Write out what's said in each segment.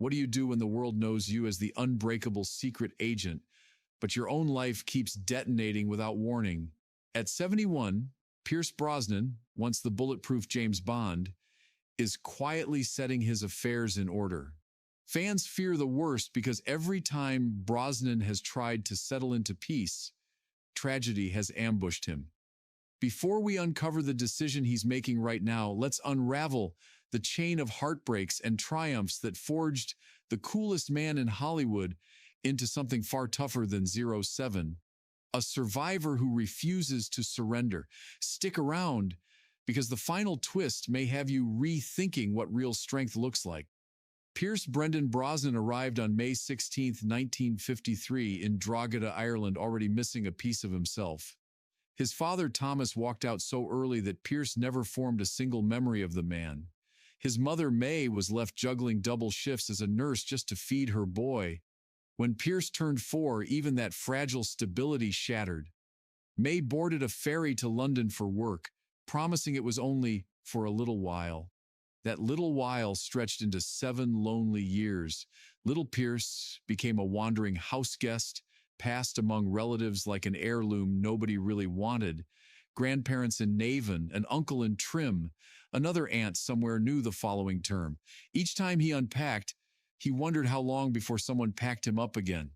What do you do when the world knows you as the unbreakable secret agent, but your own life keeps detonating without warning? At 71, Pierce Brosnan, once the bulletproof James Bond, is quietly setting his affairs in order. Fans fear the worst because every time Brosnan has tried to settle into peace, tragedy has ambushed him. Before we uncover the decision he's making right now, let's unravel the chain of heartbreaks and triumphs that forged the coolest man in Hollywood into something far tougher than 07. A survivor who refuses to surrender. Stick around, because the final twist may have you rethinking what real strength looks like. Pierce Brendan Brosnan arrived on May 16, 1953 in Drogheda, Ireland, already missing a piece of himself. His father Thomas walked out so early that Pierce never formed a single memory of the man. His mother May was left juggling double shifts as a nurse just to feed her boy. When Pierce turned 4, even that fragile stability shattered. May boarded a ferry to London for work, promising it was only for a little while. That little while stretched into 7 lonely years. Little Pierce became a wandering house guest, passed among relatives like an heirloom nobody really wanted. Grandparents in Navan, an uncle in Trim, another aunt somewhere new the following term. Each time he unpacked, he wondered how long before someone packed him up again.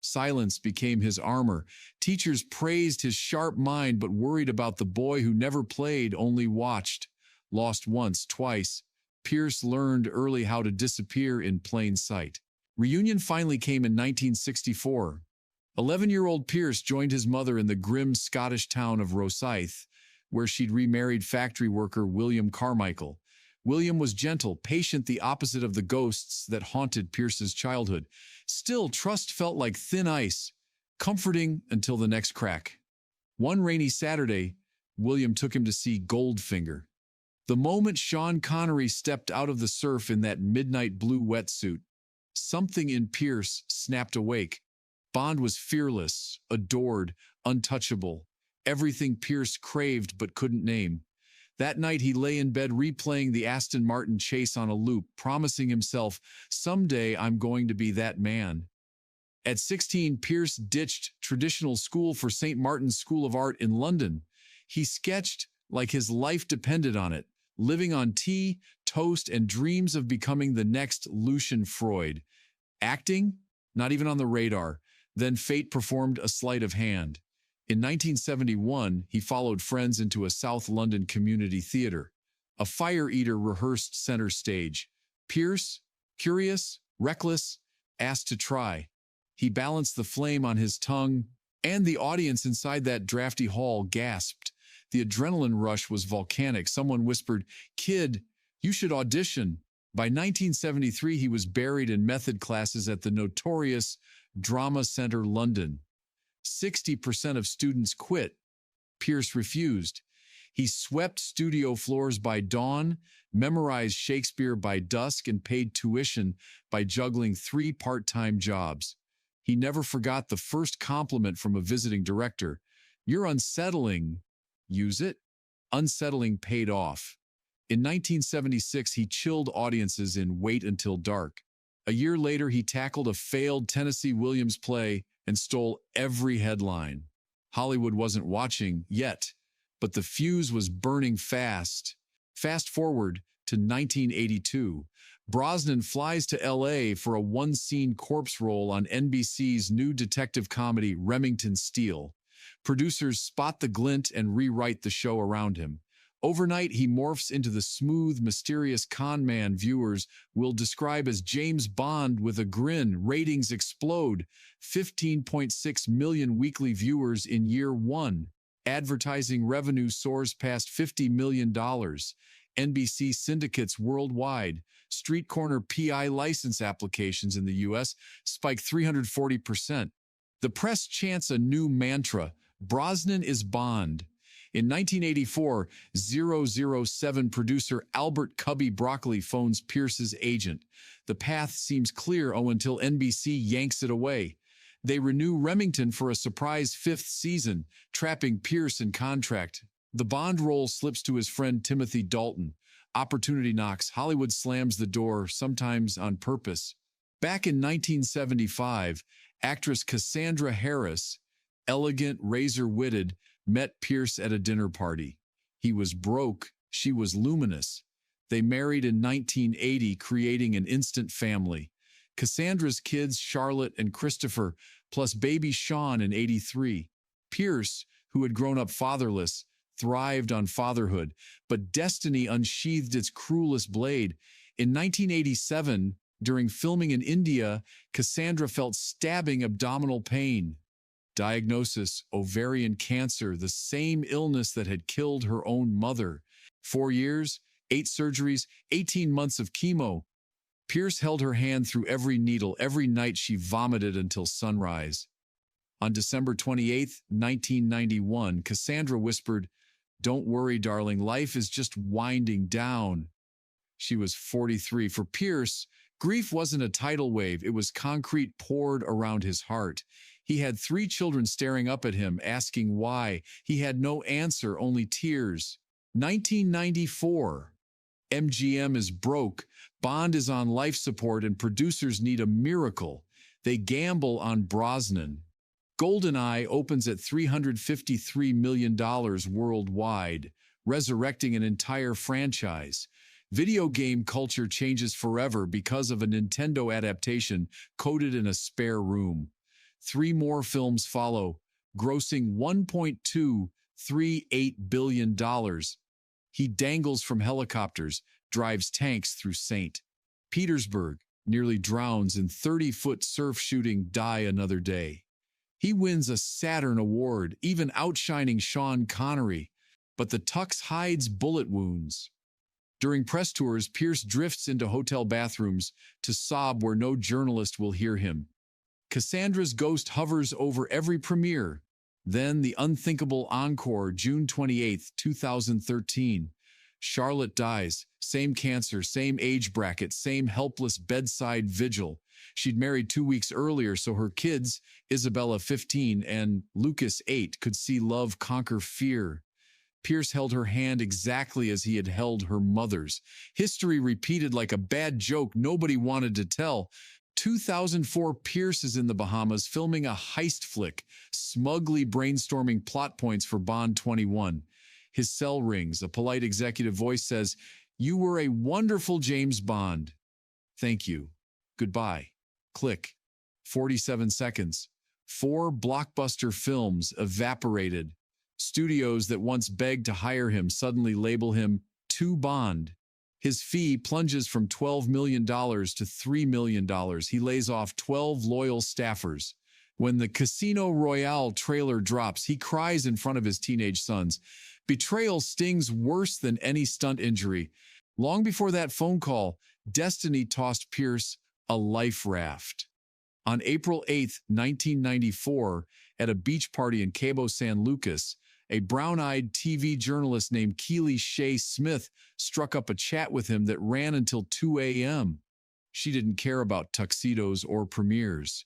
Silence became his armor. Teachers praised his sharp mind but worried about the boy who never played, only watched. Lost once, twice, Pierce learned early how to disappear in plain sight. Reunion finally came in 1964. 11-year-old Pierce joined his mother in the grim Scottish town of Rosyth, where she'd remarried factory worker William Carmichael. William was gentle, patient, the opposite of the ghosts that haunted Pierce's childhood. Still, trust felt like thin ice, comforting until the next crack. One rainy Saturday, William took him to see Goldfinger. The moment Sean Connery stepped out of the surf in that midnight blue wetsuit, something in Pierce snapped awake. Bond was fearless, adored, untouchable, everything Pierce craved but couldn't name. That night he lay in bed replaying the Aston Martin chase on a loop, promising himself, someday I'm going to be that man. At 16, Pierce ditched traditional school for St. Martin's School of Art in London. He sketched like his life depended on it, living on tea, toast, and dreams of becoming the next Lucian Freud. Acting? Not even on the radar. Then fate performed a sleight of hand. In 1971, he followed friends into a South London community theater. A fire eater rehearsed center stage. Pierce, curious, reckless, asked to try. He balanced the flame on his tongue, and the audience inside that drafty hall gasped. The adrenaline rush was volcanic. Someone whispered, "Kid, you should audition." By 1973, he was buried in method classes at the notorious Drama Centre, London. 60% of students quit. Pierce refused. He swept studio floors by dawn, memorized Shakespeare by dusk, and paid tuition by juggling 3 part-time jobs. He never forgot the first compliment from a visiting director. "You're unsettling." Use it? Unsettling paid off. In 1976, he chilled audiences in Wait Until Dark. A year later, he tackled a failed Tennessee Williams play and stole every headline. Hollywood wasn't watching yet, but the fuse was burning fast. Fast forward to 1982. Brosnan flies to LA for a one-scene corpse role on NBC's new detective comedy Remington Steele. Producers spot the glint and rewrite the show around him. Overnight, he morphs into the smooth, mysterious con man viewers will describe as James Bond with a grin. Ratings explode. 15.6 million weekly viewers in year 1. Advertising revenue soars past $50 million. NBC syndicates worldwide. Street corner PI license applications in the U.S. spike 340%. The press chants a new mantra: Brosnan is Bond. In 1984, 007 producer Albert Cubby Broccoli phones Pierce's agent. The path seems clear until NBC yanks it away. They renew Remington for a surprise 5th season, trapping Pierce in contract. The Bond role slips to his friend Timothy Dalton, Opportunity knocks, Hollywood slams the door, sometimes on purpose. Back in 1975, actress Cassandra Harris, elegant, razor-witted, met Pierce at a dinner party. He was broke, she was luminous. They married in 1980, creating an instant family. Cassandra's kids, Charlotte and Christopher, plus baby Sean in '83. Pierce, who had grown up fatherless, thrived on fatherhood, but destiny unsheathed its cruelest blade. In 1987, during filming in India, Cassandra felt stabbing abdominal pain. Diagnosis: ovarian cancer, the same illness that had killed her own mother. 4 years, 8 surgeries, 18 months of chemo. Pierce held her hand through every needle. Every night she vomited until sunrise. On December 28, 1991, Cassandra whispered, "Don't worry, darling, life is just winding down." She was 43. For Pierce, grief wasn't a tidal wave, it was concrete poured around his heart. He had 3 children staring up at him, asking why. He had no answer, only tears. 1994. MGM is broke, Bond is on life support, and producers need a miracle. They gamble on Brosnan. GoldenEye opens at $353 million worldwide, resurrecting an entire franchise. Video game culture changes forever because of a Nintendo adaptation coded in a spare room. 3 more films follow, grossing $1.238 billion. He dangles from helicopters, drives tanks through St. Petersburg, nearly drowns in 30-foot surf shooting, Die Another Day. He wins a Saturn Award, even outshining Sean Connery, but the tux hides bullet wounds. During press tours, Pierce drifts into hotel bathrooms to sob where no journalist will hear him. Cassandra's ghost hovers over every premiere. Then the unthinkable encore, June 28, 2013. Charlotte dies, same cancer, same age bracket, same helpless bedside vigil. She'd married 2 weeks earlier, so her kids, Isabella 15 and Lucas 8, could see love conquer fear. Pierce held her hand exactly as he had held her mother's. History repeated like a bad joke nobody wanted to tell. 2004, Pierce is in the Bahamas filming a heist flick, smugly brainstorming plot points for Bond 21. His cell rings. A polite executive voice says, "You were a wonderful James Bond. Thank you. Goodbye." Click. 47 seconds. 4 blockbuster films evaporated. Studios that once begged to hire him suddenly label him too Bond. His fee plunges from $12 million to $3 million. He lays off 12 loyal staffers. When the Casino Royale trailer drops, he cries in front of his teenage sons. Betrayal stings worse than any stunt injury. Long before that phone call, destiny tossed Pierce a life raft. On April 8, 1994, at a beach party in Cabo San Lucas, a brown-eyed TV journalist named Keely Shea Smith struck up a chat with him that ran until 2 a.m. She didn't care about tuxedos or premieres.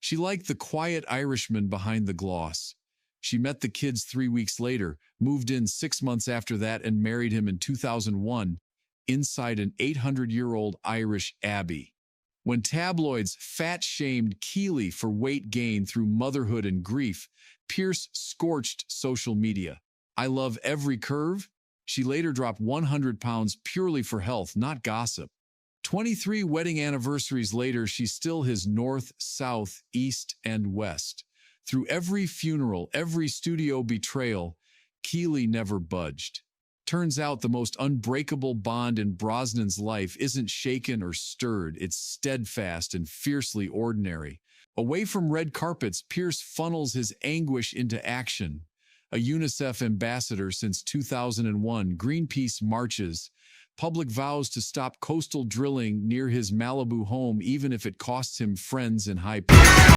She liked the quiet Irishman behind the gloss. She met the kids 3 weeks later, moved in 6 months after that, and married him in 2001 inside an 800-year-old Irish abbey. When tabloids fat-shamed Keely for weight gain through motherhood and grief, Pierce scorched social media. "I love every curve." She later dropped 100 pounds purely for health, not gossip. 23 wedding anniversaries later, she's still his north, south, east, and west. Through every funeral, every studio betrayal, Keely never budged. Turns out the most unbreakable bond in Brosnan's life isn't shaken or stirred, it's steadfast and fiercely ordinary. Away from red carpets, Pierce funnels his anguish into action. A UNICEF ambassador since 2001, Greenpeace marches. Public vows to stop coastal drilling near his Malibu home, even if it costs him friends in high places.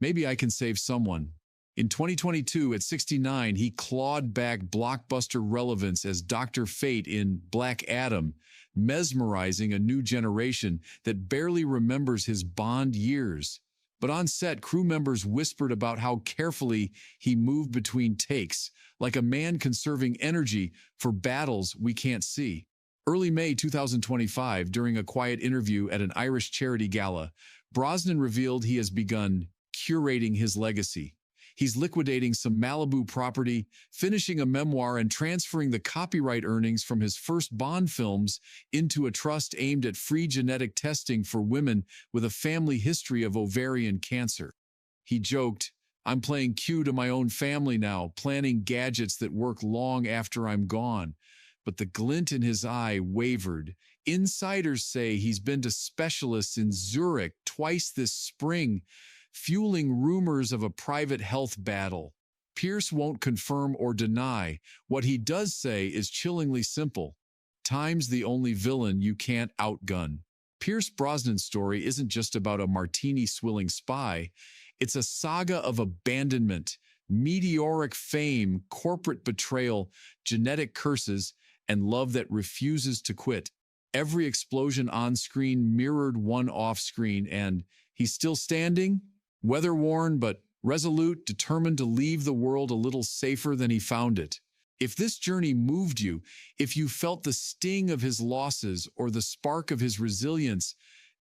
Maybe I can save someone. In 2022, at 69, he clawed back blockbuster relevance as Dr. Fate in Black Adam, mesmerizing a new generation that barely remembers his Bond years. But on set, crew members whispered about how carefully he moved between takes, like a man conserving energy for battles we can't see. Early May 2025, during a quiet interview at an Irish charity gala, Brosnan revealed he has begun curating his legacy. He's liquidating some Malibu property, finishing a memoir, and transferring the copyright earnings from his first Bond films into a trust aimed at free genetic testing for women with a family history of ovarian cancer. He joked, "I'm playing Q to my own family now, planning gadgets that work long after I'm gone." But the glint in his eye wavered. Insiders say he's been to specialists in Zurich twice this spring, fueling rumors of a private health battle. Pierce won't confirm or deny. What he does say is chillingly simple. Time's the only villain you can't outgun. Pierce Brosnan's story isn't just about a martini-swilling spy. It's a saga of abandonment, meteoric fame, corporate betrayal, genetic curses, and love that refuses to quit. Every explosion on screen mirrored one off screen, and he's still standing, weather-worn but resolute, determined to leave the world a little safer than he found it. If this journey moved you, if you felt the sting of his losses or the spark of his resilience,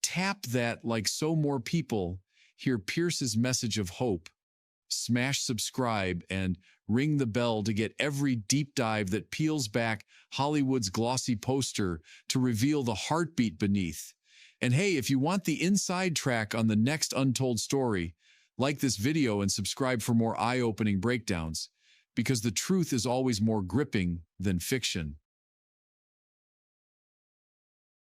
tap that like so more people. Hear Pierce's message of hope. Smash subscribe and ring the bell to get every deep dive that peels back Hollywood's glossy poster to reveal the heartbeat beneath. And hey, if you want the inside track on the next untold story, like this video and subscribe for more eye-opening breakdowns, because the truth is always more gripping than fiction.